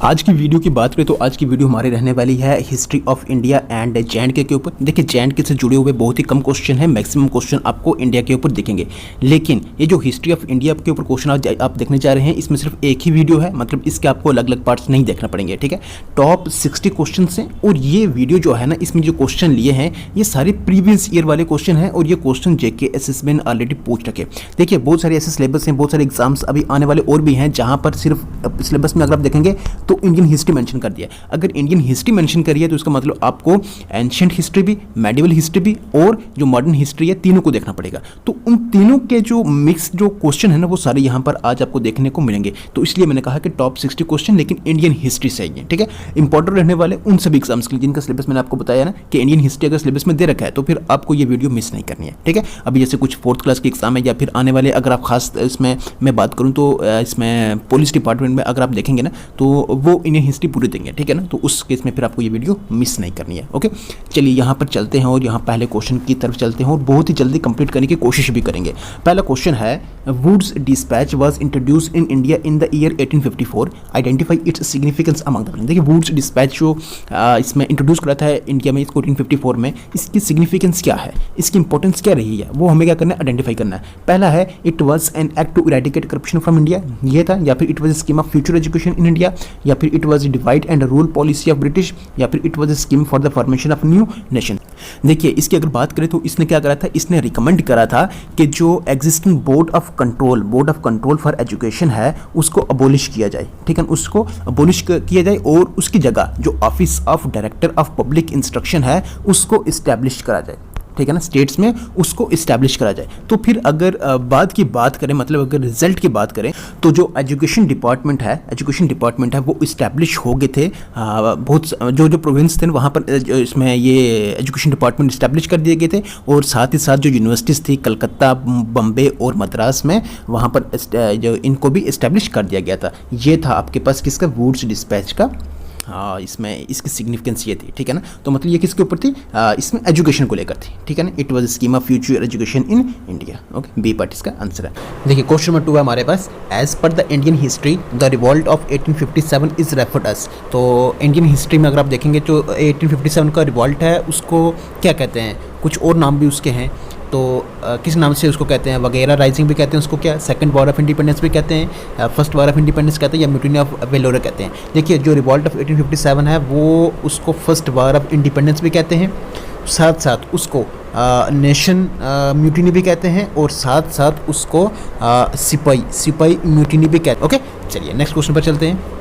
आज की वीडियो की बात करें तो आज की वीडियो हमारी रहने वाली है हिस्ट्री ऑफ इंडिया एंड जे के ऊपर। देखिए जे से जुड़े हुए बहुत ही कम क्वेश्चन है, मैक्सिमम क्वेश्चन आपको इंडिया के ऊपर दिखेंगे। लेकिन ये जो हिस्ट्री ऑफ इंडिया के ऊपर क्वेश्चन आप देखने जा रहे हैं, इसमें सिर्फ एक ही वीडियो है, मतलब इसके आपको अलग अलग पार्ट्स नहीं देखना पड़ेंगे। ठीक है, टॉप 60 क्वेश्चन हैं और ये वीडियो जो है ना, इसमें जो क्वेश्चन लिए हैं ये सारे प्रीवियस ईयर वाले क्वेश्चन हैं और ये क्वेश्चन जेके एसएस में ऑलरेडी पूछ रखे। देखिए बहुत सारे ऐसे सिलेबस हैं, बहुत सारे एग्जाम्स अभी आने वाले और भी हैं जहाँ पर सिर्फ सिलेबस में अगर आप देखेंगे तो इंडियन हिस्ट्री मेंशन कर दिया है। अगर इंडियन हिस्ट्री मेंशन करी है तो इसका मतलब आपको एंशिएंट हिस्ट्री भी, मेडिवल हिस्ट्री भी और जो मॉडर्न हिस्ट्री है तीनों को देखना पड़ेगा। तो उन तीनों के जो मिक्स जो क्वेश्चन है ना, वो सारे यहाँ पर आज आपको देखने को मिलेंगे। तो इसलिए मैंने कहा कि टॉप 60 क्वेश्चन लेकिन इंडियन हिस्ट्री से है। ठीक है, इंपॉर्टेंट रहने वाले उन सभी एग्जाम्स के लिए जिनका सिलेबस मैंने आपको बताया ना कि इंडियन हिस्ट्री अगर सिलेबस में दे रखा है तो फिर आपको ये वीडियो मिस नहीं करनी है। ठीक है, अभी जैसे कुछ 4th क्लास के एग्जाम है या फिर आने वाले, अगर आप खास इसमें मैं बात करूँ तो इसमें पुलिस डिपार्टमेंट में अगर आप देखेंगे ना तो वो इंडियन हिस्ट्री पूरी देंगे। ठीक है ना, तो उस केस में फिर आपको ये वीडियो मिस नहीं करनी है। ओके, चलिए यहाँ पर चलते हैं और यहाँ पहले क्वेश्चन की तरफ चलते हैं और बहुत ही जल्दी कंप्लीट करने की कोशिश भी करेंगे। पहला क्वेश्चन है, Wood's dispatch was introduced in India in the year 1854, identify its significance among the following. देखिए वुड्स डिस्पैच जो इसमें इंट्रोड्यूस करा था इंडिया में इसको 1854 में, इसकी सिग्निफिकेंस क्या है, इसकी इंपॉर्टेंस क्या रही है, वो हमें क्या करना है, आइडेंटिफाई करना है। पहला है, it was an act to eradicate corruption from India, ये था, या फिर it was scheme of future education in India, या फिर it was divide and rule policy of British, या फिर it was a scheme for the formation of new nation. देखिए इसकी अगर बात करें तो इसने क्या करा था, इसने रिकमेंड करा था कि जो existing board of control for education है उसको अबोलिश किया जाए। ठीक है, उसको अबोलिश किया जाए और उसकी जगह जो office of director of public instruction है उसको इस्टेब्लिश करा जाए। ठीक है ना, स्टेट्स में उसको इस्टेब्लिश करा जाए। तो फिर अगर बाद की बात करें, मतलब अगर रिजल्ट की बात करें तो जो एजुकेशन डिपार्टमेंट है वो इस्टेब्लिश हो गए थे। बहुत जो प्रोविंस थे वहाँ पर इसमें ये एजुकेशन डिपार्टमेंट इस्टेब्लिश कर दिए गए थे और साथ ही साथ जो यूनिवर्सिटीज़ थी कलकत्ता, बम्बे और मद्रास में, वहाँ पर जो इनको भी इस्टेब्लिश कर दिया गया था। ये था आपके पास किसका, वुड्स डिस्पैच का। हाँ, इसमें इसकी सिग्निफिकेंस ये थी। ठीक है ना, तो मतलब ये किसके ऊपर थी, इसमें एजुकेशन को लेकर थी। ठीक है ना, it was scheme of future education in India. Okay, B part इसका आंसर है। देखिए क्वेश्चन नंबर 2 है हमारे पास, as per the Indian history the revolt of 1857 is referred as. तो इंडियन हिस्ट्री में अगर आप देखेंगे तो 1857 का रिवॉल्ट है उसको क्या कहते हैं, कुछ और नाम भी उसके हैं। तो किस नाम से उसको कहते हैं, वगैरह राइजिंग भी कहते हैं उसको, क्या सेकंड वॉर ऑफ इंडिपेंडेंस भी कहते हैं, फर्स्ट वॉर ऑफ इंडिपेंडेंस कहते हैं, या म्यूटिनी ऑफ वेलोर कहते हैं। देखिए जो रिवॉल्ट ऑफ 1857 है वो उसको फर्स्ट वॉर ऑफ इंडिपेंडेंस भी कहते हैं, साथ साथ उसको नेशन म्यूटिनी भी कहते हैं और साथ साथ उसको सिपाही म्यूटिनी भी कहते हैं। ओके, चलिए नेक्स्ट क्वेश्चन पर चलते हैं।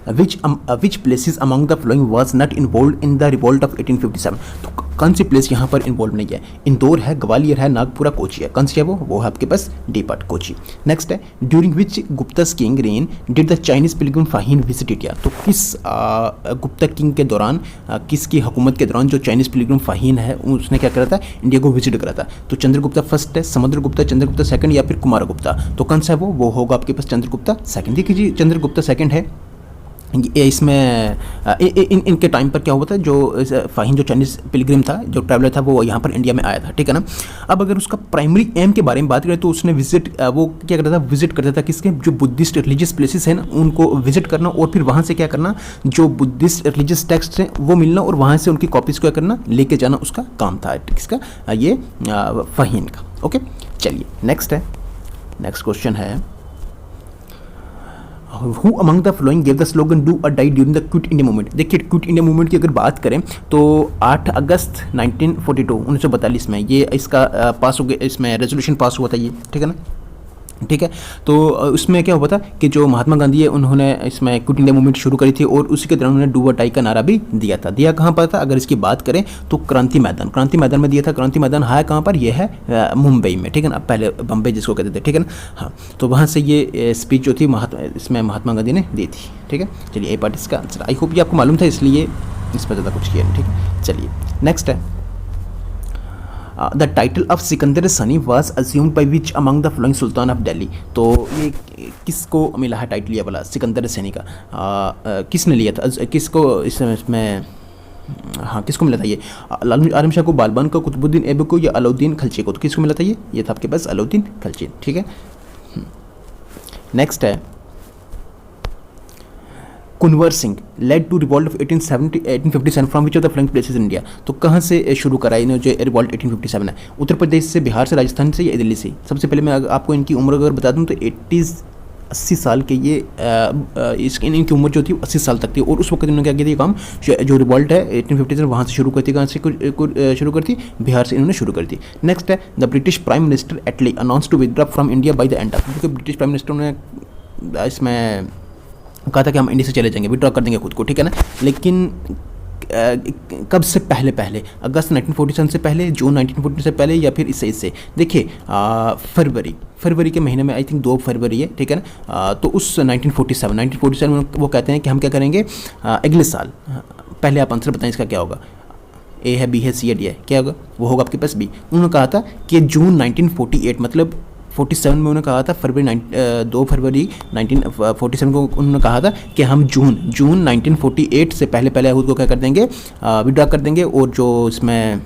Which places among the following was not involved in the revolt of 1857? तो कौन सी प्लेस यहाँ पर इन्वॉल्व नहीं है, इंदौर है, ग्वालियर है, नागपुरा, कोची है। कौन सी है वो है आपके पास डी पार्ट कोची। नेक्स्ट है, during which Gupta king rain did the Chinese Pilgrim फाहीन visit India. तो किस गुप्ता किंग के दौरान, किसकी हुकूमत के दौरान जो चाइनीज पिलग्रिम फाहीन है उसने क्या करा था, इंडिया को विजिट करा था। तो चंद्रगुप्ता फर्स्ट है, समुद्रगुप्ता, चंद्रगुप्ता सेकंड, या फिर कुमारगुप्ता। तो कौन सा है वो होगा आपके पास चंद्रगुप्ता सेकंड। देखिए जी चंद्रगुप्ता सेकंड है। इसमें इनके टाइम पर क्या हुआ था, जो फाहीन जो चाइनीज पिलग्रिम था, जो ट्रैवलर था, वो यहाँ पर इंडिया में आया था। ठीक है ना, अब अगर उसका प्राइमरी एम के बारे में बात करें तो उसने वो क्या करता था, विजिट करता था किसके, जो बुद्धिस्ट रिलीजियस प्लेसेस हैं ना उनको विजिट करना और फिर वहाँ से क्या करना, जो बुद्धिस्ट रिलीजियस टेक्स्ट हैं वो मिलना और वहाँ से उनकी कॉपीज़ को क्या करना, लेके जाना, उसका काम था किसका, ये फाहीन का। ओके, चलिए नेक्स्ट क्वेश्चन है, Who among the following gave the slogan "Do or Die" during the Quit India Movement? देखिए क्विट इंडिया मूवमेंट की अगर बात करें तो 8 अगस्त 1942 में ये इसका पास हो गया, इसमें रेजोल्यूशन पास हुआ था ये। ठीक है ना, ठीक है, तो उसमें क्या हुआ था कि जो महात्मा गांधी है उन्होंने इसमें क्विट इंडिया मूवमेंट शुरू करी थी और उसी के दौरान उन्होंने डू और डाई का नारा भी दिया था। दिया कहाँ पर था, अगर इसकी बात करें तो क्रांति मैदान में दिया था। क्रांति मैदान है कहाँ पर, यह है मुंबई में। ठीक है ना, पहले बम्बई जिसको कहते थे। ठीक है ना, हाँ, तो वहाँ से ये स्पीच जो थी इसमें महात्मा गांधी ने दी थी। ठीक है, चलिए ए पार्ट इसका आंसर। आई होप ये आपको मालूम था, इसलिए इस पर ज़्यादा कुछ किया नहीं। ठीक है, चलिए नेक्स्ट है, the title of Sikandar Sunny was assumed by which among the flowing Sultan of Delhi. तो ये किसको मिला है टाइटल, ये वाला सिकंदर सनी का, किसने लिया था, किसको इसमें, हाँ किसको मिला था ये, आलम शाह को, बालबान को, कुतुबुद्दीन ऐबक को, या अलाउद्दीन खलजी को। तो किसको मिला था ये था आपके पास अलाउद्दीन खलजी। ठीक है, नेक्स्ट है Kunwar Singh led to revolt of 1857 from which of the flank places in India. तो कहाँ से शुरू करा इन्होंने जो रिवॉल्ट 1857 है? उत्तर प्रदेश से, बिहार से, राजस्थान से या दिल्ली से? सबसे पहले मैं आपको इनकी उम्र अगर बता दूं तो 80 साल के ये इनकी उम्र जो थी 80 साल तक थी। और उस वक्त इन्होंने क्या किया था, ये काम जो रिवॉल्ट है 1857 वहाँ से शुरू करती, कहाँ से शुरू करती? बिहार से इन्होंने शुरू कर दी। नेक्स्ट है the British prime minister Attlee announce to withdraw from India by the end of, क्योंकि ब्रिटिश प्राइम मिनिस्टर ने इसमें कहा था कि हम इंडिया से चले जाएंगे, विड्रॉ कर देंगे खुद को, ठीक है ना। लेकिन कब से पहले अगस्त 1947 से पहले, जून 1947 से पहले, या फिर इससे देखिए फरवरी के महीने में, आई थिंक 2 फरवरी है, ठीक है ना। तो उस 1947 में वो कहते हैं कि हम क्या करेंगे अगले साल। पहले आप आंसर बताएं इसका क्या होगा? ए है, बी है, सी है, डी है, क्या होगा? वो होगा आपके पास बी। उन्होंने कहा था कि जून 1948 मतलब 47 में उन्होंने कहा था 2 फरवरी 1947 को उन्होंने कहा था कि हम जून 1948 से पहले खुद को क्या कर देंगे, विड्रॉ कर देंगे। और जो इसमें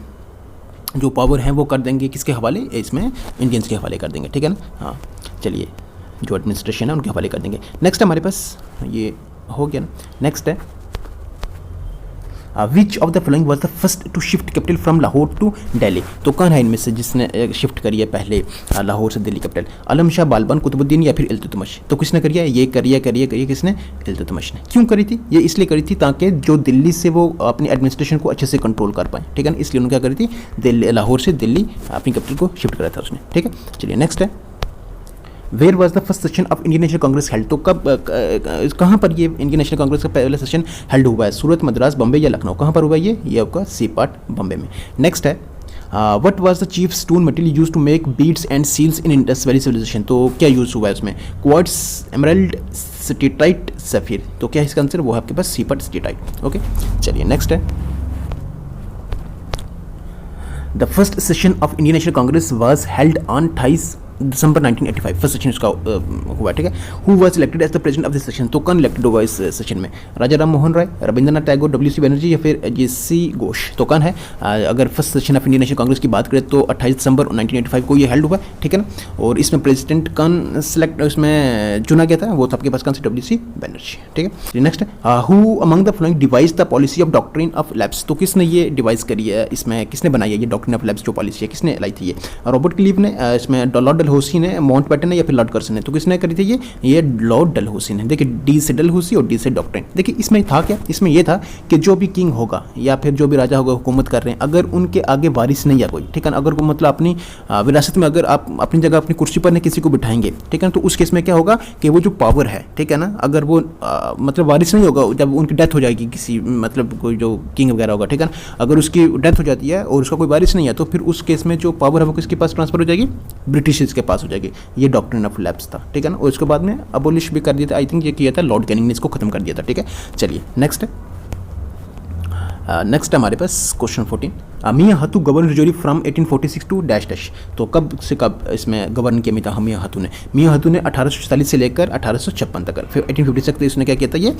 जो पावर हैं वो कर देंगे किसके हवाले? इसमें इंडियंस के हवाले कर देंगे, ठीक है ना। हाँ चलिए, जो एडमिनिस्ट्रेशन है उनके हवाले कर देंगे। नेक्स्ट हमारे पास ये हो गया ना। नेक्स्ट है which of the following was the first to shift capital from Lahore to Delhi. तो कौन है इनमें से जिसने शिफ्ट करी है पहले लाहौर से दिल्ली कैपिटल? आलम शाह, बालबन, कुतुबुद्दीन या फिर इल्तुतमिश? तो किसने करी है? ये करिए किसने? इल्तुतमिश ने। क्यों करी थी? ये इसलिए करी थी ताकि जो दिल्ली से वो अपनी एडमिनिस्ट्रेशन को अच्छे से कंट्रोल कर पाए, ठीक है ना। इसलिए उन्होंने क्या करी थी, लाहौर से दिल्ली अपनी कैपिटल को शिफ्ट करा था उसने, ठीक है। चलिए नेक्स्ट है where was the first session of Indian National Congress held. तो कहाँ पर ये इंडियन नेशनल कांग्रेस का पहला सेशन हेल्ड हुआ है? सूरत, मद्रास, बम्बे या लखनऊ? कहाँ पर हुआ ये आपका सी पार्ट बम्बे में। नेक्स्ट है what was the chief stone material use to make beads and seals in Indus valley civilisation. तो क्या यूज़ हुआ है उसमें? Quartz, emerald, steatite, sapphire. तो क्या है इसका आंसर? वो है आपके पास सी पार्ट स्टेटाइट। ओके चलिए नेक्स्ट है the first session of Indian National Congress was held on 28 December 1985। First session उसका हुआ, ठीक है। Who was elected as the president of this session. तो कौन इलेक्टेड हुआ इस सेशन में? राजा राम मोहन राय, रविंद्रनाथ टैगोर, डब्ल्यू.सी. बनर्जी या फिर जी.सी. घोष? तो कौन है? अगर first session of Indian National Congress की बात करें तो 28 दिसंबर 1985 को ये हेल्ड हुआ, ठीक है ना। और इसमें प्रेसिडेंट कौन सिलेक्ट इसमें चुना गया था? वो तो आपके पास कौन सी? डब्ल्यू.सी. बनर्जी, ठीक है। नेक्स्ट है who among the following device the policy of doctrine of labs. तो किसने ये डिवाइस करी है? इसमें किसने बनाई है ये डॉक्ट्रिन ऑफ लैब्स जो पॉलिसी है? किसने लाई थी ये? रॉबर्ट क्लीव ने, इसमें लॉर्ड डलहौसी ने, माउंट पैटन है या फिर लॉर्ड कर्सन है? तो किसने करी थी ये लॉर्ड डलहौसी ने। देखिए डी से डलहौसी और डी से डॉक्ट्रिन। देखिए इसमें था क्या? इसमें यह था कि जो भी किंग होगा या फिर जो भी राजा होगा हुकूमत कर रहे हैं, अगर उनके आगे वारिस नहीं है कोई, ठीक है ना, अगर वो मतलब अपनी विरासत में अगर आप अपनी जगह अपनी कुर्सी पर किसी को बिठाएंगे, ठीक है ना, तो उस केस में क्या होगा कि वो जो पावर है, ठीक है ना, अगर वो मतलब वारिस नहीं होगा, जब उनकी डेथ हो जाएगी किसी मतलब कोई जो किंग वगैरह होगा, ठीक है ना, अगर उसकी डेथ हो जाती है और उसका कोई वारिस नहीं है तो फिर उस केस में जो पावर है वो किसके पास ट्रांसफर हो जाएगी? ब्रिटिश के पास हो जाएगी। ये डॉक्ट्रिन ऑफ लैब्स था, ठीक है ना। और उसके बाद में अबोलिश भी कर दिया था, आई थिंक ये किया था लॉर्ड कैनिंग ने, इसको खत्म कर दिया था, ठीक है। चलिए नेक्स्ट नेक्स्ट हमारे पास क्वेश्चन 14 मियां हथू गवर्नर जोरी फ्रॉम 1846 टू डैश डैश। तो कब से कब इसमें गवर्न किया था मियां हथू ने? मियां हथू ने 1846 से लेकर 1856 तक, फिर 1856 तक इसने क्या किया था ये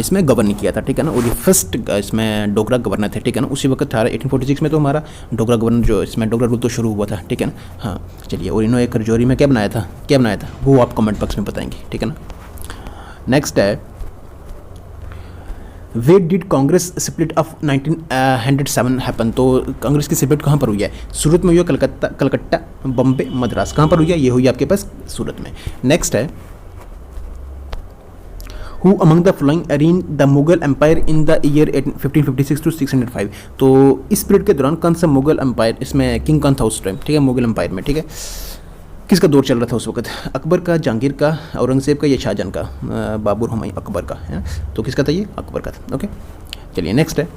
इसमें गवर्न किया था, ठीक है ना। और ये फर्स्ट इसमें डोगरा गवर्नर थे, ठीक है ना। उसी वक्त था 1846 में तो हमारा डोगरा गवर्नर जो इसमें डोगरा रूल तो शुरू हुआ था, ठीक है ना। हाँ चलिए, और इन्होंने एक रजौरी में क्या बनाया था वो आप कमेंट बॉक्स में बताएंगे, ठीक है ना। नेक्स्ट है where did Congress split of 1907 happen. तो कांग्रेस की स्प्लिट कहाँ पर हुई है? सूरत में हुई है, कलकत्ता, बम्बे, मद्रास। कहाँ पर हुई है? ये हुई आपके पास सूरत में। नेक्स्ट है who among the following reign the Mughal empire in the year 1556 to 605। तो इस पीरियड के दौरान कौन सा मुगल एम्पायर, इसमें किंग कौन था उस टाइम, ठीक है, मुगल एम्पायर में, ठीक है, किसका दौर चल रहा था उस वक्त? अकबर का, जहांगीर का, औरंगजेब का या शाहजहां का? बाबर हुमायूं, अकबर का है। तो किसका था ये? अकबर का था। ओके चलिए नेक्स्ट है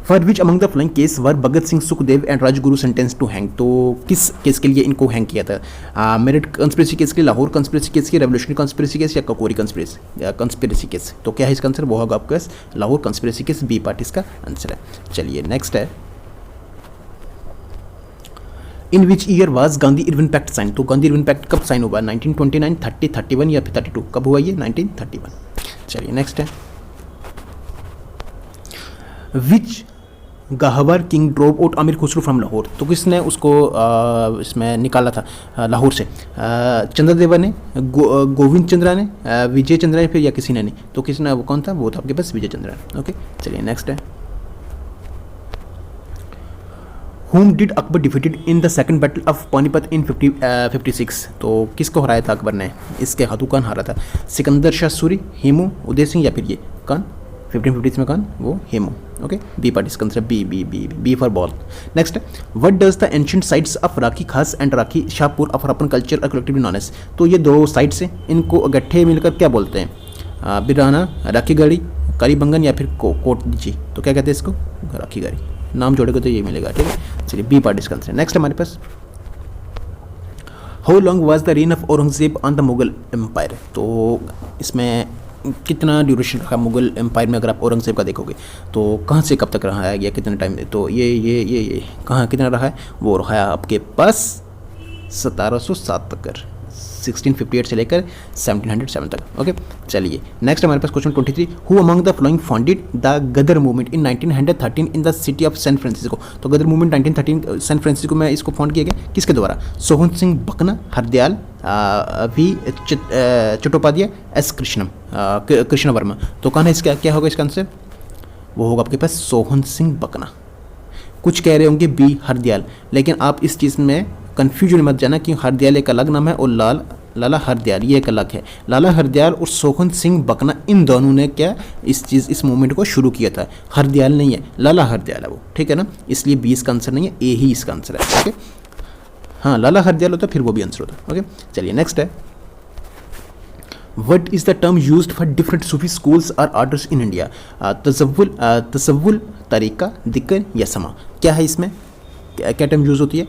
for which among the following case were Bhagat Singh, Sukhdev and Rajguru sentence to hang. तो किस केस के लिए इनको हैंग किया था? मेरठ कंस्पिरेसी केस के लिए, लाहौर कंस्पिरेसी केस के, रेवोल्यूशनरी कंस्पिरेसी केस या ककोरी कंस्पिरेसी केस? तो क्या है इसका आंसर? वो होगा आपका Lahore conspiracy case, B part इसका आंसर है। चलिए नेक्स्ट है in which year was Gandhi Irwin pact sign. तो गांधी इरविन पैक्ट कब साइन हुआ? 1929, 30, 31 या फिर 32? कब हुआ ये? 1931। चलिए नेक्स्ट है विच गहवर किंग ड्रोव आउट अमीर खुसरो फ्रॉम लाहौर, तो किसने उसको इसमें निकाला था लाहौर से? चंद्रदेवा ने, गोविंद चंद्रा ने, विजय चंद्रा ने, फिर या किसी ने नहीं? तो किसने, वो कौन था? वो था आपके पास विजय चंद्रा। ओके, चलिए नेक्स्ट है। Whom did Akbar defeated in the second battle of Panipat in 56? तो किसको हराया था अकबर ने? इसके हाथों कौन हारा था? सिकंदर शाह सूरी, हेमू, उदय सिंह, या फिर ये कौन? 1556 में कौन? वो हेमू। ओके, बी पार्ट इसका answer, B B B B for ball. Next, what does the ancient sites of Rakhi Khas and Rakhi Shahpur of Harappan culture are collectively known as? तो ये दो साइट्स हैं, इनको इकट्ठे मिलकर क्या बोलते हैं? बिराना, राखीगढ़ी, कालीबंगन, या फिर कोटजी? तो क्या कहते हैं इसको? राखीगढ़ी। नाम जोड़ेगा तो ये मिलेगा, ठीक है। चलिए बी पार्ट इसका आंसर। नेक्स्ट हमारे पास, how long was the reign of Aurangzeb on the Mughal empire? तो इसमें कितना ड्यूरेशन रहा मुगल एम्पायर में? अगर आप औरंगजेब का देखोगे तो कहाँ से कब तक रहा है, या कितने टाइम? तो ये कहाँ कितना रहा है? वो रहा है आपके पास 1707 तक, 1658 से लेकर 1707 तक। ओके, चलिए नेक्स्ट हमारे पास question 23, who among the following founded the Ghadar movement in 1913 in the city of San Francisco? तो गदर मूवमेंट 1913 सैन फ्रांसिस्को में इसको फाउंड किया गया, किसके द्वारा? Sohan Singh Bakna, Hardayal, V Chattopadhyay, S Krishna Varma? तो कौन है इसका, क्या होगा इसका आंसर? वो होगा आपके पास सोहन सिंह बकना। कुछ कह रहे होंगे बी हरदयाल, लेकिन आप इस चीज़ में कन्फ्यूजन मत जाना कि हरदयाल एक अलग नाम है और लाला हरदयाल ये एक अलग है। लाला हरदयाल और सोहन सिंह बकना, इन दोनों ने क्या इस मूवमेंट को शुरू किया था। हरदयाल नहीं है, लाला हरदयाल है वो, ठीक है ना। इसलिए बी इसका आंसर नहीं है, ए ही इसका आंसर है। ओके, हाँ, लाला हरदयाल होता फिर वो भी आंसर होता। ओके, चलिए नेक्स्ट है, What is the term used for different Sufi schools or orders in India? तसव्वुल, तरीका, दिक्र या समा? क्या है इसमें, क्या टर्म यूज होती है?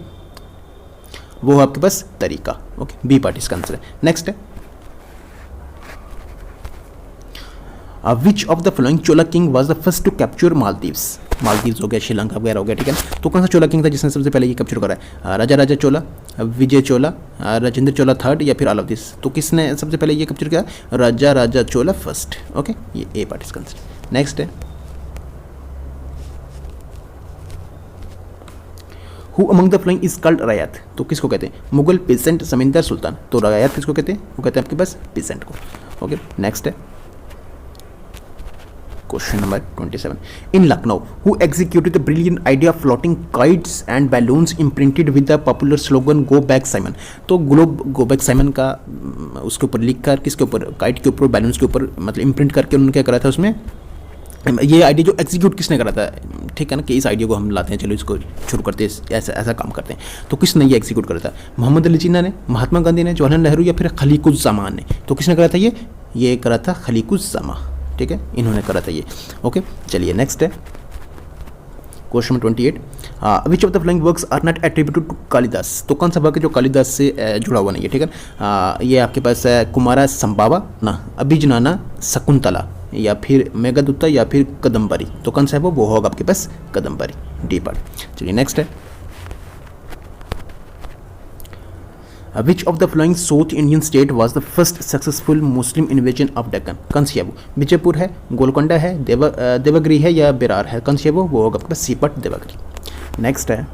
वो आपके पास तरीका। ओके, बी पार्ट इसका आंसर है। नेक्स्ट है, which of the following Chola king was the first to capture Maldives? Maldives हो गया, श्रीलंका वगैरह हो गया, ठीक है। तो कौन सा चोला किंग था जिसने सबसे पहले ये कैप्चर करा है? राजा चोला, विजय चोला, राजेंद्र चोला थर्ड, या फिर ऑल ऑफ दिस? तो किसने सबसे पहले ये कैप्चर किया? राजा चोला फर्स्ट। ओके, ये ए पार्ट इसका आंसर। नेक्स्ट है, who among the following is called ryot? तो किसको कहते हैं? मुगल, पेसेंट, जमींदार, सुल्तान? तो रयात किसको कहते हैं? वो कहते हैं आपके पास पेसेंट को। ओके, नेक्स्ट है question number 27, in Lucknow who executed the brilliant idea of floating kites and balloons imprinted with the popular slogan go back Simon? तो गो बैक साइमन का उसके ऊपर लिख कर, किसके ऊपर? काइट के ऊपर, बैलून्स के ऊपर, मतलब इम्प्रिंट करके उन्होंने क्या करा था उसमें? ये आइडिया जो एग्जीक्यूट किसने करा था, ठीक है ना, कि इस आइडिया को हम लाते हैं, चलो इसको शुरू करते हैं, ऐसा काम करते हैं। तो किसने ये एग्जीक्यूट करा था? मोहम्मद अली जिन्ना ने, महात्मा गांधी ने, जवाहरलाल नेहरू, या फिर खलीकुज़्ज़मान ने? तो किसने करा था ये करा था खलीकुज़्ज़मान, ठीक है, इन्होंने करा था ये। ओके, चलिए नेक्स्ट है question number 28, which of the following works are not attributed to Kalidas? तो कौन सा वर्क है जो कालिदास से जुड़ा हुआ नहीं है, ठीक है। ये आपके पास है कुमारा संभावा ना, अभिजनाना, शकुंतला, या फिर मेघदूता, या फिर कदम्बरी? तो कौन सा है वो होगा आपके पास कदम्बरी, डी पार्ट। चलिए नेक्स्ट है, which of the flowing south Indian state was the first successful Muslim invasion of Deccan? कौन सी है वो? विजयपुर है, गोलकोंडा है, देवगिरी है, या बिरार है? कौन सी है वो होगा आपके पास सी पार्ट देवगिरी। नेक्स्ट है,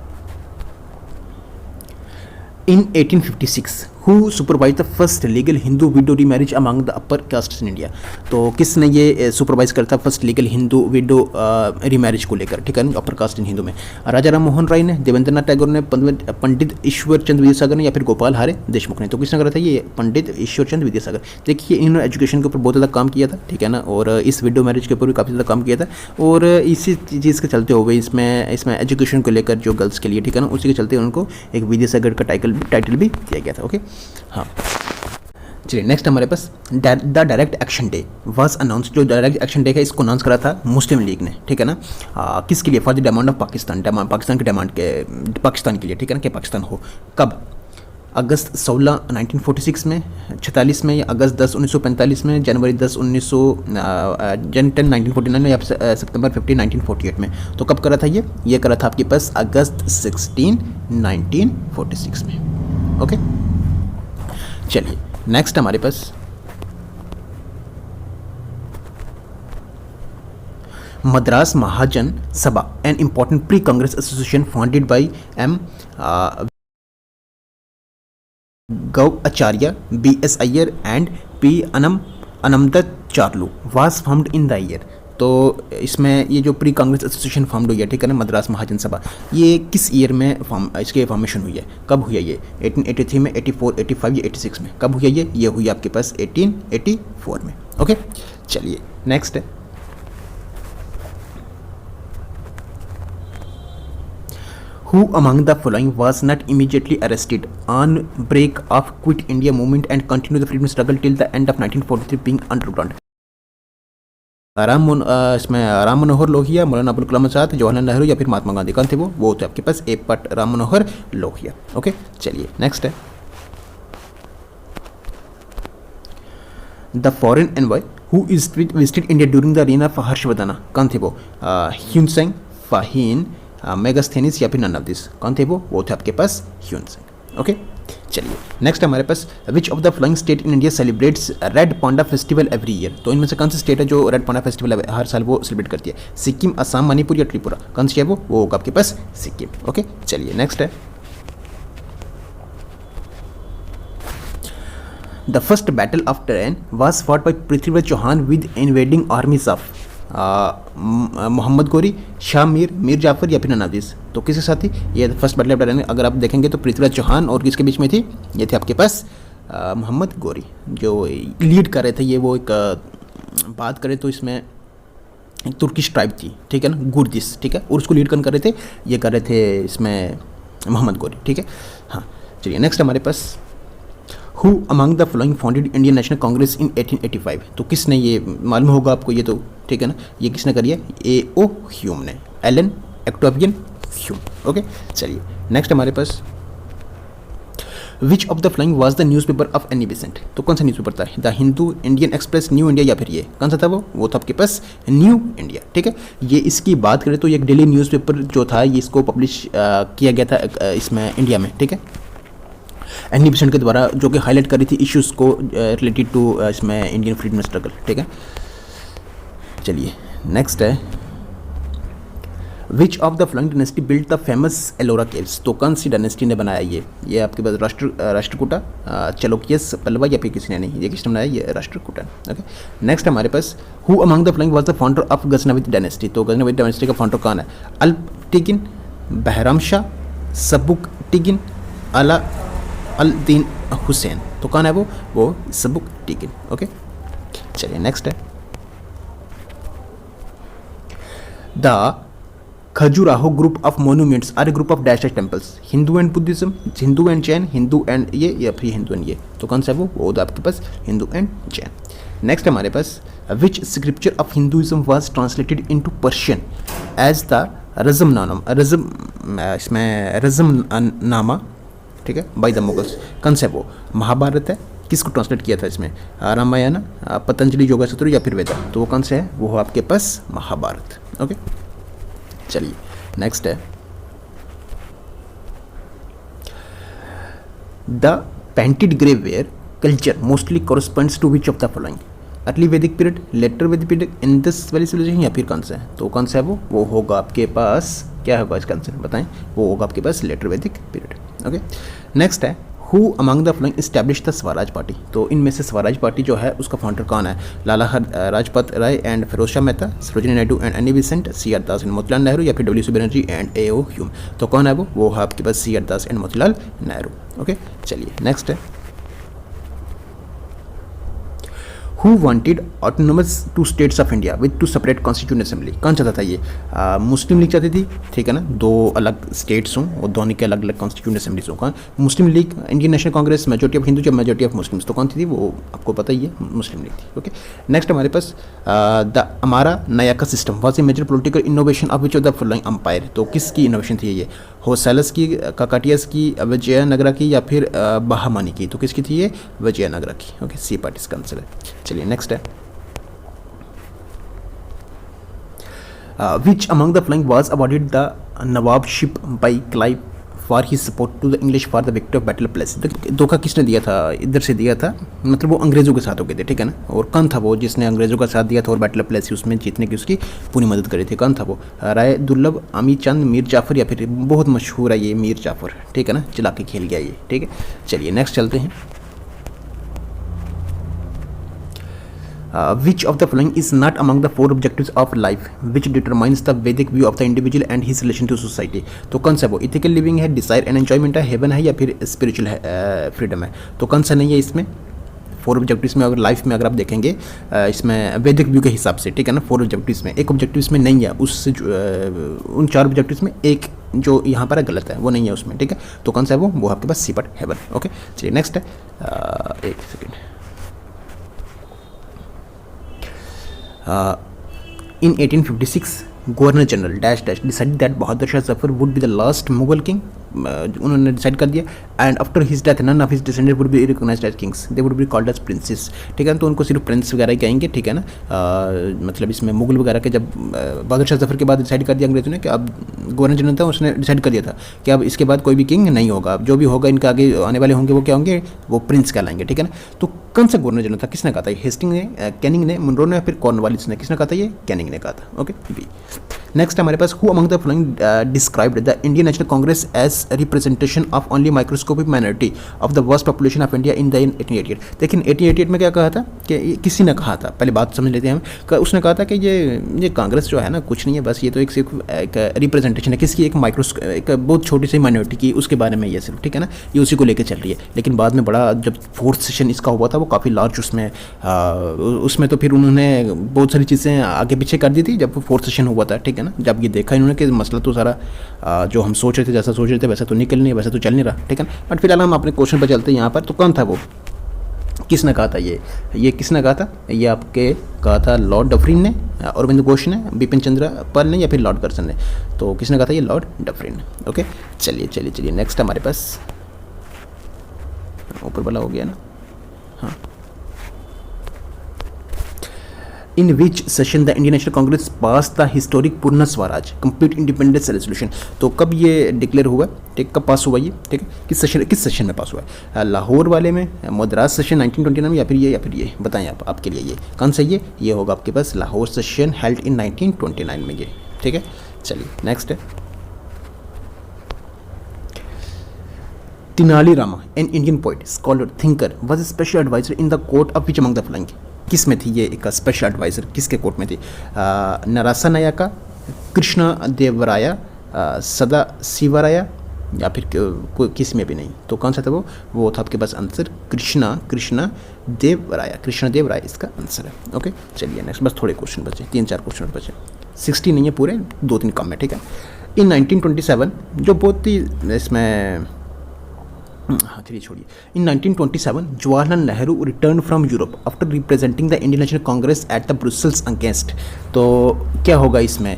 इन 1856 who supervise the first legal Hindu window remarriage among the upper caste in India? तो किसने ये सुपरवाइज करता first legal Hindu window remarriage को लेकर, ठीक है, अपर कास्ट इन हिंदू में? राजा राम मोहन राय ने, देवेंद्र नाथ टैगोर ने, पंडित ईश्वर चंद्र विद्यासागर ने, या फिर गोपाल हारे देशमुख ने? तो किसने करा था ये? पंडित ईश्वर चंद्र विद्यासागर। देखिए इन्होंने एजुकेशन के ऊपर बहुत ज़्यादा काम किया था, ठीक है ना, और इस विडो मैरिज के ऊपर भी काफ़ी ज़्यादा काम किया था, और इसी चीज़ के चलते हुए इसमें एजुकेशन को लेकर जो गर्ल्स के लिए, ठीक है ना, उसी के चलते उनको एक विद्यासागर का टाइटल भी दिया गया था। ओके, हाँ, चलिए नेक्स्ट हमारे पास the direct action day was announce. जो डायरेक्ट एक्शन डे है इसको अनाउंस करा था मुस्लिम लीग ने, ठीक है ना, किसके लिए? For the demand of Pakistan, Pakistan की डिमांड के, पाकिस्तान के लिए, ठीक है ना, कि पाकिस्तान हो। कब? अगस्त 16 1946 में, 46 में, या अगस्त 10 1945 में, जनवरी 10 जन 10 1949 में, या सितंबर 15 1948 में? तो कब करा था ये करा था आपके पास अगस्त 16 1946 में। ओके, चलिए नेक्स्ट हमारे पास Madras Mahajan Sabha, an important pre Congress association founded by M गौ Acharya, B S Iyer and P Anandacharlu was formed in the year. तो इसमें ये जो प्री कांग्रेस एसोसिएशन फार्म्ड हुई है, ठीक है ना, मद्रास महाजन सभा, ये किस ईयर में इसके फॉर्मेशन हुई है, कब हुई है ये? 1883 में, 84, 85 या 86 में? कब हुई है ये हुई आपके पास 1884 में। ओके, चलिए नेक्स्ट है, Who among the following was not immediately arrested on break of Quit India movement and continued the freedom struggle till the end of 1943 being underground? इसमें राम मनोहर लोहिया, मौलाना अबुल कलाम आजाद, जवाहरलाल नेहरू या फिर महात्मा गांधी? कौन थे वो थे आपके पास ए पट राम मनोहर लोहिया। ओके, चलिए नेक्स्ट है, the foreign envoy who is visited India during the reign of Harshvardhan? कौन थे वो? ह्यूनसेंग, फाहीन, मेगास्थेनिस या फिर नन ऑफ दिस? कौन थे वो थे आपके पास ह्यूनसेंग। ओके, चलिए नेक्स्ट हमारे पास, which of the following state in India celebrates red panda festival every year? तो इनमें से कौन सी स्टेट है जो रेड पांडा फेस्टिवल हर साल वो सेलिब्रेट करती है? सिक्किम, असम, मणिपुर या त्रिपुरा? कौन सी है वो होगा आपके पास सिक्किम। ओके, चलिए नेक्स्ट है, the first battle of Tarain was fought by Prithviraj Chauhan with invading armies of Mohammad Ghori, Shah Mir, Mir Jafar या फिर नन ऑफ दिस? तो किसके साथ थी ये फर्स्ट बैटल ऑफ ट्रेन? अगर आप देखेंगे तो पृथ्वीराज चौहान और किसके बीच में थी? ये थे आपके पास मोहम्मद गोरी जो लीड कर रहे थे। ये वो एक बात करें तो इसमें एक तुर्किश ट्राइब थी, ठीक है ना, गुर्दिश, ठीक है, और उसको लीड कर रहे थे, ये कर रहे थे इसमें मोहम्मद गोरी, ठीक है। हाँ, चलिए नेक्स्ट हमारे पास, who among the following founded Indian National Congress in 1885? तो किसने, ये मालूम होगा आपको ये तो, ठीक है ना, ये किसने करी है? ए ओ ह्यूम ने, एलन ऑक्टेवियन ह्यूम। ओके, चलिए नेक्स्ट हमारे पास, which of the following was the newspaper of Annie Besant? तो कौन सा न्यूज़पेपर था? The Hindu, Indian Express, New India या फिर ये? कौन सा था वो था आपके पास न्यू इंडिया, ठीक है। ये इसकी बात करें तो ये एक डेली न्यूज़पेपर जो था, ये इसको पब्लिश किया गया था इसमें इंडिया में, ठीक है, एनी बेसेंट के द्वारा, जो कि हाईलाइट कर रही थी इश्यूज़ को रिलेटेड टू इसमें इंडियन फ्रीडम स्ट्रगल, ठीक है। चलिए नेक्स्ट है, which of the flowing dynasty built the famous Ellora caves? तो कौन सी डायनेस्टी ने बनाया ये आपके पास राष्ट्रकूटा, चलोकियस, पल्लवा या फिर किसी ने नहीं? ये किसने बनाया? ये राष्ट्रकूटा। ओके, नेक्स्ट हमारे पास, who among the following was the founder of Ghaznavid dynasty? तो गजनविद डायनेस्टी का फाउंडर कौन है? अल्पटिगिन, बहराम शाह, सबुकटिगिन, अल-दीन हुसैन? तो कौन है वो सबुकटिगिन। ओके, चलिए नेक्स्ट है, the Khajuraho group of monuments are a group of dash temples? Hindu and Buddhism, Hindu and Jain, Hindu and ये या फिर हिंदू एंड ये? तो कौन सा है वो तो आपके पास हिंदू एंड जैन। नेक्स्ट हमारे पास, which scripture of Hinduism was translated into Persian as the Razmnama, ठीक है, बाय द मुगल्स? कौन सा है वो? महाभारत है, किसको ट्रांसलेट किया था इसमें? रामायण, पतंजलि योगा सूत्र या फिर वेदा? तो वो कौन सा है? वो हो आपके पास महाभारत। ओके, चलिए नेक्स्ट है, the painted grey ware culture mostly corresponds to which of the following? Early Vedic period, later Vedic period, Indus valley civilization या फिर कौन सा है? तो कौन सा है वो होगा आपके पास, क्या होगा इसका आंसर बताएं? वो होगा आपके पास letter Vedic period. Okay, next है, who among the following establish the Swaraj party? तो इनमें से स्वराज पार्टी जो है उसका फाउंडर कौन है? Lala Lajpat Rai and Firoz Shah Mehta, Sarojini Naidu and Annie Besant, C R Das and Motilal Nehru या फिर W C. Banerjee and A O Hume? तो कौन है वो है आपके पास C R Das and Motilal Nehru. Okay, चलिए नेक्स्ट है, who wanted autonomous two states of India with two separate constituent assembly? कौन चाहता था ये? मुस्लिम लीग चाहती थी, ठीक है ना, दो अलग स्टेट्स हों और दोनों के अलग अलग कॉन्स्टिट्यूंट असेंबलीज हों। कौन? Muslim League, Indian National Congress, majority of Hindu या मेजोरिटी ऑफ मुस्लिम्स? तो कौन थी वो आपको पता ही है, मुस्लिम लीग थी। ओके, नेक्स्ट हमारे पास, the Amara Nayaka system was a major political innovation of which of the following empire? तो किसकी इनोवेशन थी ये? होसेलस की, काकाटियस की, विजयनगरा की या फिर बहामनी की? तो किसकी थी ये? विजयनगरा की। ओके, सी पार्टी इसका आंसर है। चलिए नेक्स्ट है, which among the following was awarded the nawabship by Clive for he support to the English for the victory of battle Plassey. धोखा किसने दिया था, इधर से दिया था, मतलब वो अंग्रेज़ों के साथ हो गए थे, ठीक है ना। और कौन था वो जिसने अंग्रेज़ों का साथ दिया था और बैटल प्लेस उसमें जीतने की उसकी पूरी मदद करी थी, कौन था वो? राय दुर्लभ, आमी चंद, मीर जाफ़र, या फिर बहुत मशहूर है ये मीर जाफ़र, ठीक है ना, चला के खेल गया ये, ठीक है। चलिए नेक्स्ट चलते हैं। Which of the following is not among the 4 objectives of life which determines the Vedic view of the individual and his relation to society? तो कौन सा वो इथिकल लिविंग है, डिजायर एंड एंजॉयमेंट है, हेवन है, या फिर स्पिरिचुअल है, फ्रीडम है? तो कौन सा नहीं है इसमें 4 ऑब्जेक्टिव्स में? अगर लाइफ में अगर आप देखेंगे इसमें वैदिक व्यू के हिसाब से, ठीक है ना, 4 ऑब्जेक्टिव्स में एक ऑब्जेक्टिव इसमें नहीं है, उससे उन 4 ऑब्जेक्टिव्स में एक जो यहाँ पर गलत है वो नहीं है उसमें, ठीक है। तो कौन सा है वो आपके पास सी बट हेवन। ओके चलिए नेक्स्ट है, एक second. In 1856, governor general dash dash decided that Bahadur Shah Zafar would be the last Mughal king. उन्होंने डिसाइड कर दिया, and after his death none of his descendant would be recognised as kings, they would be called as princes, ठीक है। तो उनको सिर्फ Prince वगैरह ही कहेंगे, ठीक है ना। मतलब इसमें मुगल वगैरह के जब बहादुर शाह जफर के बाद डिसाइड कर दिया अंग्रेजों ने कि अब गवर्नर जनरल था उसने डिसाइड कर दिया था कि अब इसके बाद कोई भी किंग नहीं होगा, जो भी होगा इनका आगे आने वाले होंगे वो क्या होंगे, वो प्रिंस कहलाएंगे, ठीक है ना। तो कौन सा गवर्नर जनरल था, किसने कहा था? हेस्टिंग ने, कैनिंग ने, मुनरो ने, फिर कॉर्नवालिस ने? किसने कहा था? ये कैनिंग ने कहा था। Okay B. नेक्स्ट हमारे पास who among the following described the Indian National Congress as representation of only microscopic minority of the worst population of India in the 1888। लेकिन 1888 में क्या कहा था कि किसी ने कहा था, पहले बात समझ लेते हैं हम। उसने कहा था कि ये कांग्रेस जो है ना कुछ नहीं है, बस ये तो एक रिप्रेजेंटेशन है किसकी, एक बहुत छोटी सी माइनॉरिटी की, उसके बारे में ये सिर्फ, ठीक है ना, ये उसी को लेकर चल रही है। लेकिन बाद में बड़ा जब 4th सेशन इसका हुआ था वो काफ़ी लार्ज, उसमें तो फिर उन्होंने बहुत सारी चीज़ें आगे पीछे कर दी थी जब 4th सेशन हुआ था, ठीक है ना। जब ये देखा इन्होंने कि मसला तो सारा जो हम सोच रहे थे, जैसा सोच रहे थे वैसा तो निकल नहीं, वैसा तो चल नहीं रहा, ठीक है ना। बट फिलहाल हम अपने क्वेश्चन पर चलते हैं यहाँ पर। तो कौन था वो, किसने कहा था ये किसने कहा था? ये आपके कहा था लॉर्ड डफरिन ने, अरविंद घोष ने, बिपिन चंद्र पाल ने, या फिर लॉर्ड कर्जन ने? तो किसने कहा था? ये लॉर्ड डफरिन ने। ओके चलिए नेक्स्ट हमारे पास ऊपर वाला हो गया ना, हाँ। In which session the Indian National Congress passed the historic पूर्ण स्वराज कंप्लीट इंडिपेंडेंस रेजोल्यूशन? तो कब ये डिक्लेयर हुआ, ठीक, कब पास हुआ ये, ठीक है, किस सेशन में पास हुआ है? लाहौर वाले में, मद्रास सेशन 1929 में, या फिर ये बताएं आप, आपके लिए ये कौन सा? ये होगा आपके पास लाहौर सेशन हेल्ड इन 1929 में ये, ठीक है। चलिए नेक्स्ट है Tenali Rama, an Indian poet, scholar, thinker, was a special advisor in the court of which among the following? किस में थी ये एक स्पेशल एडवाइज़र, किसके कोर्ट में थी? नरासा नायका, कृष्ण देवराया, सदा शिवराया, या फिर किसी में भी नहीं? तो कौन सा था वो था आपके पास आंसर कृष्ण देव राय इसका आंसर है। ओके चलिए नेक्स्ट, बस थोड़े क्वेश्चन बचे, 3-4 क्वेश्चन बचे, 60 नहीं है पूरे, 2-3 कम है, ठीक है। इन 1927 जो बहुत ही इसमें, हाँ चलिए छोड़िए। इन 1927 Jawaharlal Nehru return from Europe after representing the Indian National Congress at the Brussels against. तो क्या होगा इसमें,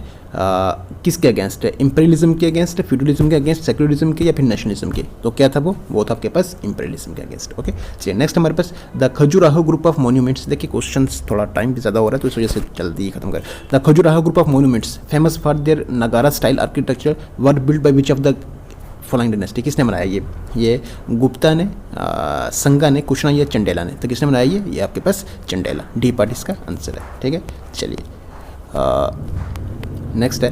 किसके अगेंस्ट है? इंपीरियलिज्म के अगेंस्ट, फ्यूडलिज्म के अगेंस्ट, सेक्युलरिज्म के, या फिर नेशनलिज्म के? तो क्या था वो था आपके पास इंपीरियलिज्म के अगेंस्ट। ओके चलिए नेक्स्ट हमारे पास the Khajuraho group of monuments. देखिए क्वेश्चन थोड़ा टाइम भी ज़्यादा हो रहा है तो इस वजह से जल्दी खत्म कर। The Khajuraho group of monuments famous for their Nagara style architecture were build by which of the following dynasty? किसने बनाया ये गुप्ता ने, संगा ने, कुशना या चंडेला ने? तो किसने बनाया ये आपके पास चंडेला, डी पार्ट इसका आंसर है, ठीक है। चलिए नेक्स्ट है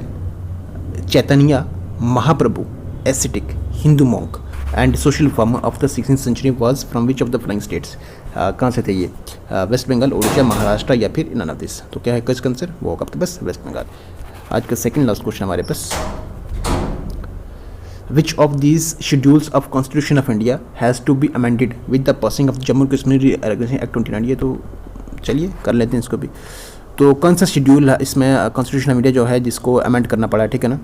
Chaitanya Mahaprabhu, ascetic, Hindu monk and social reformer of the 16th century was from which of the following states? कहाँ से थे ये? वेस्ट बंगाल, उड़ीसा, महाराष्ट्र, या फिर नन ऑफ दिस? तो क्या है इसका आंसर? वो होगा आपके पास वेस्ट बंगाल। आज का सेकंड लास्ट क्वेश्चन हमारे पास, Which of these schedules of Constitution of India has to be amended with the passing of Jammu Kashmir Reorganization Act 29? ये तो चलिए कर लेते हैं इसको भी। तो कौन सा शेड्यूल है इसमें कॉन्स्टिट्यूशन ऑफ इंडिया जो है जिसको अमेंड करना पड़ा, ठीक है ना,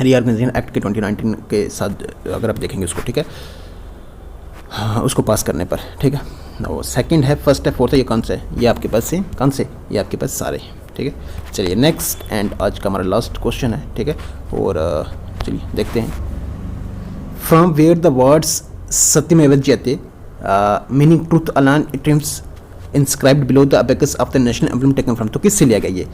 रीऑर्गेनाइजेशन एक्ट के 2019 के साथ अगर आप देखेंगे उसको, ठीक है, हाँ उसको पास करने पर, ठीक है। और सेकंड है, फर्स्ट है, फोर्थ है, ये कौन सा है? ये आपके पास से कौन से? ये आपके पास सारे, ठीक है। चलिए नेक्स्ट एंड आज का हमारा लास्ट क्वेश्चन है, ठीक है। और चलिए देखते हैं, फ्रॉम वेयर द वर्ड्स सत्यमेव जयते मीनिंग ट्रूथ अलान it's inscribed below the abacus of the national emblem taken from? तो किससे लिया गया ये?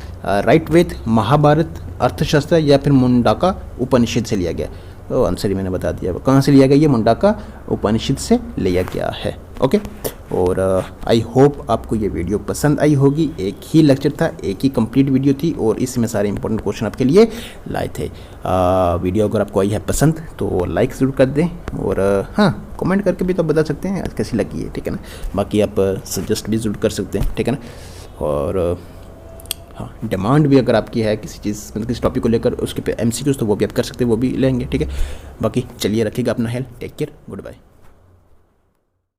राइट वेद, महाभारत, अर्थशास्त्र, या फिर मुंडाका उपनिषद से लिया गया? तो आंसर ही मैंने बता दिया। कहाँ से लिया गया? ये मुंडाका उपनिषद से लिया गया है। ओके, और आई होप आपको ये वीडियो पसंद आई होगी। एक ही लेक्चर था, एक ही कंप्लीट वीडियो थी और इसमें सारे इंपॉर्टेंट क्वेश्चन आपके लिए लाए थे। वीडियो अगर आपको आई है पसंद तो लाइक ज़रूर कर दें, और हाँ, कमेंट करके भी तो बता सकते हैं कैसी लगी है, ठीक है ना। बाकी आप सजेस्ट भी ज़रूर कर सकते हैं, ठीक है ना। और हाँ, डिमांड भी अगर आपकी है किसी चीज़, मतलब किसी टॉपिक को लेकर उसके पे MCQs, तो वो भी आप कर सकते हैं, वो भी लेंगे, ठीक है। बाकी चलिए, रखिएगा अपना health, take care, good bye.